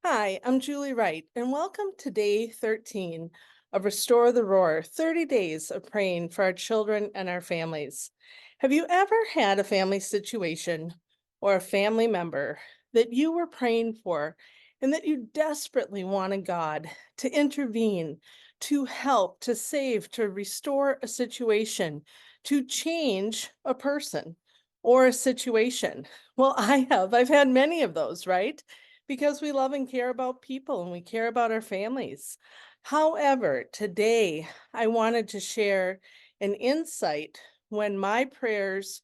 Hi, I'm Julie Wright, and welcome to day 13 of Restore the Roar 30 days of praying for our children and our families. Have you ever had a family situation or a family member that you were praying for and that you desperately wanted God to intervene, to help, to save, to restore a situation, to change a person or a situation? Well, I have. I've had many of those, right? Because we love and care about people and we care about our families. However, today I wanted to share an insight when my prayers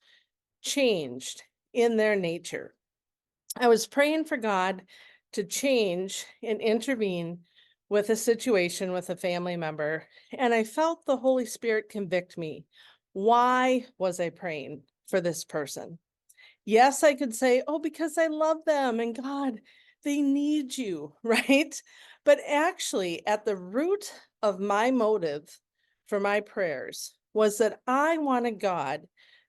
changed in their nature. I was praying for God to change and intervene with a situation with a family member, and I felt the Holy Spirit convict me. Why was I praying for this person? Yes, I could say, "Oh, because I love them and God, they need you," right? But actually, at the root of my motive for my prayers was that I wanted God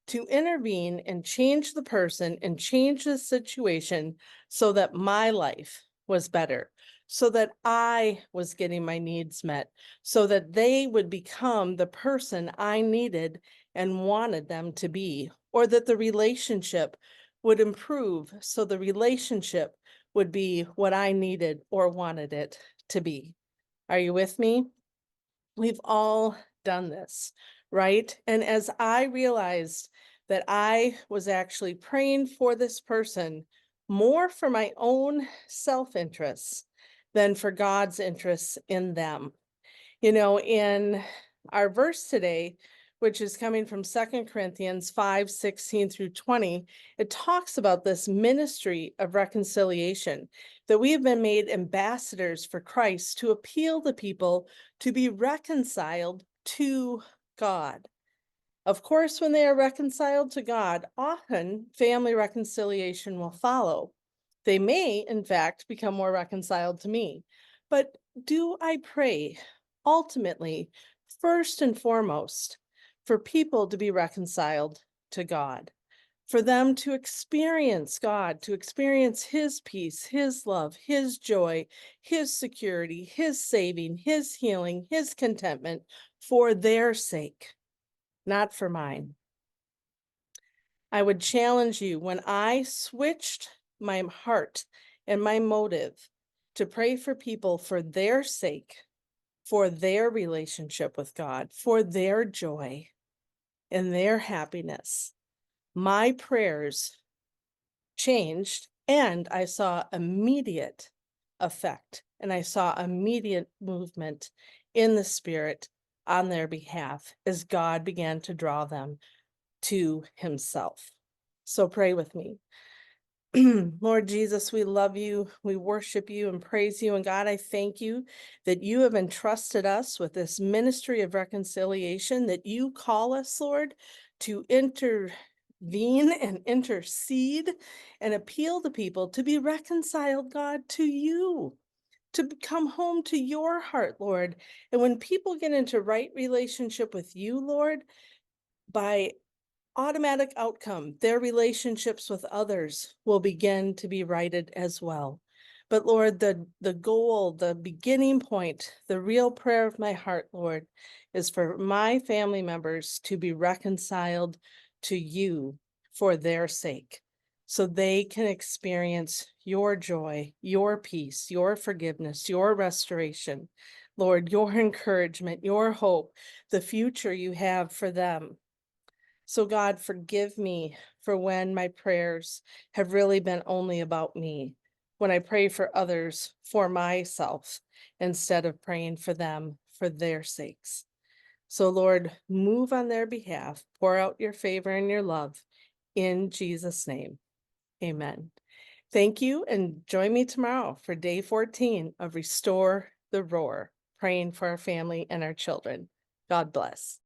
to intervene and change the person and change the situation so that my life was better, so that I was getting my needs met, so that they would become the person I needed and wanted them to be, or that the relationship would improve so the relationship would be what I needed or wanted it to be. Are you with me? We've all done this, right? And as I realized that I was actually praying for this person more for my own self interests than for God's interests in them. In our verse today, which is coming from 2 Corinthians 5:16 through 20, it talks about this ministry of reconciliation, that we have been made ambassadors for Christ to appeal the people to be reconciled to God. Of course, when they are reconciled to God, often family reconciliation will follow. They may, in fact, become more reconciled to me. But do I pray ultimately, first and foremost, for people to be reconciled to God, for them to experience God, to experience His peace, His love, His joy, His security, His saving, His healing, His contentment for their sake, not for mine? I would challenge you, when I switched my heart and my motive to pray for people for their sake, for their relationship with God, for their joy and their happiness, my prayers changed and I saw immediate effect and I saw immediate movement in the spirit on their behalf as God began to draw them to Himself. So pray with me. Lord Jesus, we love you, we worship you and praise you. And God, I thank you that you have entrusted us with this ministry of reconciliation, that you call us, Lord, to intervene and intercede and appeal to people to be reconciled, God, to you, to come home to your heart, Lord. And when people get into right relationship with you, Lord, by automatic outcome, their relationships with others will begin to be righted as well. But Lord, the goal, the beginning point, the real prayer of my heart, Lord, is for my family members to be reconciled to you for their sake, so they can experience your joy, your peace, your forgiveness, your restoration, Lord, your encouragement, your hope, the future you have for them. So, God, forgive me for when my prayers have really been only about me, when I pray for others for myself instead of praying for them for their sakes. So, Lord, move on their behalf, pour out your favor and your love in Jesus' name. Amen. Thank you, and join me tomorrow for day 14 of Restore the Roar, praying for our family and our children. God bless.